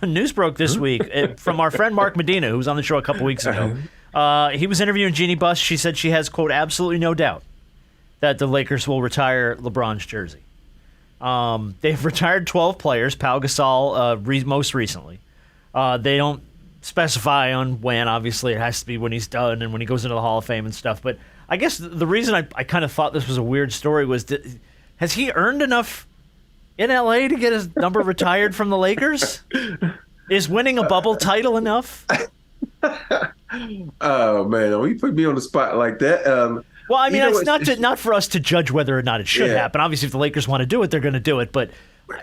News broke this week from our friend Mark Medina, who was on the show a couple weeks ago. He was interviewing Jeannie Buss. She said she has, quote, absolutely no doubt that the Lakers will retire LeBron's jersey. They've retired 12 players, Pau Gasol most recently. They don't specify on when. Obviously, it has to be when he's done and when he goes into the Hall of Fame and stuff. But I guess the reason I kind of thought this was a weird story was, has he earned enough in L.A. to get his number retired from the Lakers? Is winning a bubble title enough? Oh, man, don't you put me on the spot like that. Well, I mean, it's not for us to judge whether or not it should happen. Obviously, if the Lakers want to do it, they're going to do it. But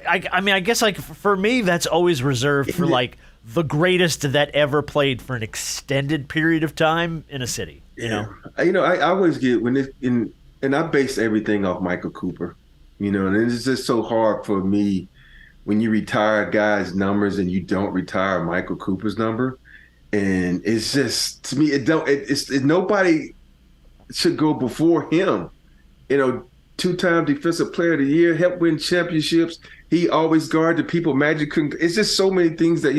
I mean, I guess like for me, that's always reserved for like the greatest that ever played for an extended period of time in a city. You know, I always get and I base everything off Michael Cooper. And it's just so hard for me when you retire guys' numbers and you don't retire Michael Cooper's number. And it's just, to me, nobody should go before him. Two-time Defensive Player of the Year, helped win championships. He always guarded people. Magic couldn't. It's just so many things that,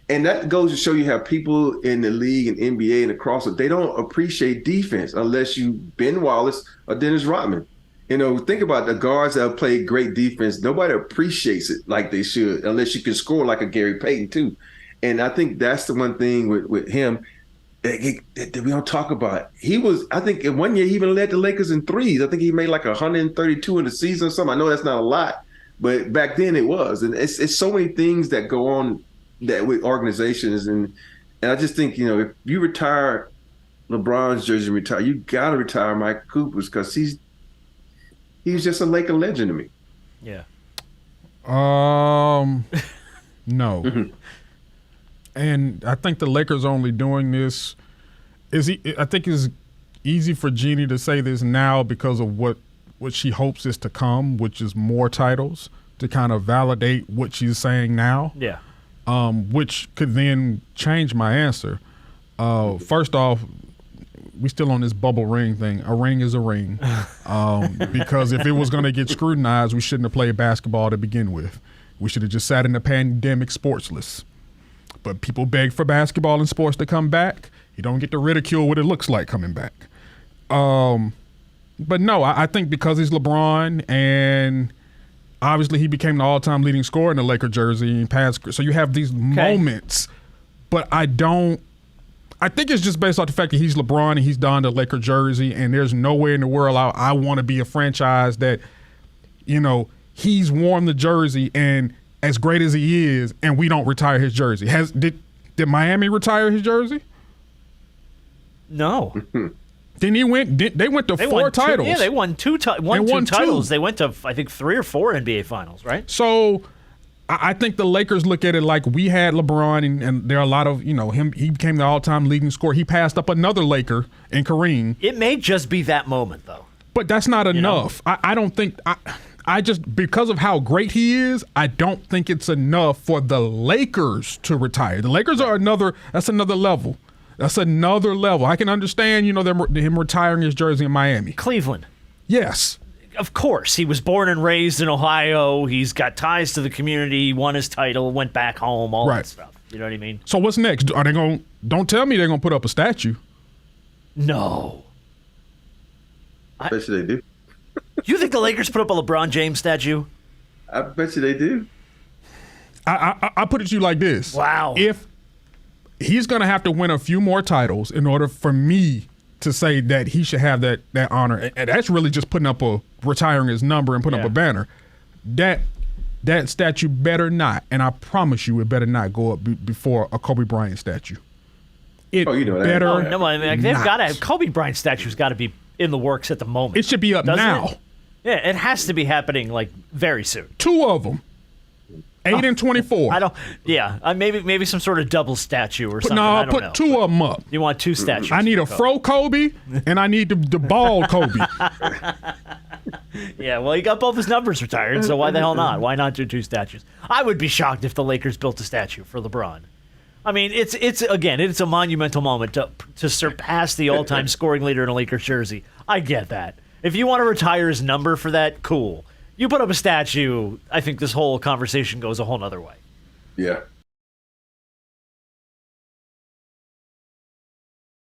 and that goes to show you how people in the league and NBA and across it, they don't appreciate defense unless you Ben Wallace or Dennis Rodman. Think about the guards that have played great defense. Nobody appreciates it like they should unless you can score like a Gary Payton too. And I think that's the one thing with him that we don't talk about. I think in one year he even led the Lakers in threes. I think he made like 132 in the season or something. I know that's not a lot, but back then it was. And it's so many things that go on that with organizations. And I just think, if you retire LeBron's jersey, you got to retire Mike Cooper's because he's just a Laker legend to me. Yeah. No. And I think the Lakers are only doing this. I think it's easy for Jeannie to say this now because of what she hopes is to come, which is more titles to kind of validate what she's saying now. Yeah. Which could then change my answer. First off, we still on this bubble ring thing. A ring is a ring. Because if it was going to get scrutinized, we shouldn't have played basketball to begin with. We should have just sat in the pandemic sportsless. But people beg for basketball and sports to come back. You don't get to ridicule what it looks like coming back. But no, I think because he's LeBron and obviously he became the all-time leading scorer in the Laker jersey and past. So you have these moments. But I think it's just based off the fact that he's LeBron and he's donned the Laker jersey, and there's nowhere in the world I want to be a franchise that, he's worn the jersey and as great as he is, and we don't retire his jersey. Did Miami retire his jersey? No. Then they went to four titles. Yeah, they won two titles. They went to, I think, 3 or 4 NBA finals, right? So I think the Lakers look at it like we had LeBron, and there are a lot of, him. He became the all-time leading scorer. He passed up another Laker in Kareem. It may just be that moment, though. But that's not enough. I don't think I just, because of how great he is, I don't think it's enough for the Lakers to retire. The Lakers are that's another level. That's another level. I can understand, him retiring his jersey in Miami. Cleveland. Yes. Of course. He was born and raised in Ohio. He's got ties to the community. He won his title, went back home, all that stuff. You know what I mean? So what's next? Are they don't tell me they're going to put up a statue. No. I bet you they do. You think the Lakers put up a LeBron James statue? I bet you they do. I put it to you like this. Wow. If he's going to have to win a few more titles in order for me to say that he should have that honor, and that's really just retiring his number and putting up a banner, that statue better not, and I promise you it better not go up before a Kobe Bryant statue. Better no, I mean, they've got to have Kobe Bryant statue's got to be in the works at the moment. It should be up now. It? Yeah, it has to be happening like very soon. 2 of them. 8 and 24. I don't. Yeah, maybe some sort of double statue or something. No, I don't put know. 2 of them up. You want 2 statues? I need a fro Kobe and I need the bald Kobe. Yeah, well, he got both his numbers retired, so why the hell not? Why not do 2 statues? I would be shocked if the Lakers built a statue for LeBron. I mean, it's a monumental moment to surpass the all-time scoring leader in a Lakers jersey. I get that. If you want to retire his number for that, cool. You put up a statue, I think this whole conversation goes a whole nother way. Yeah.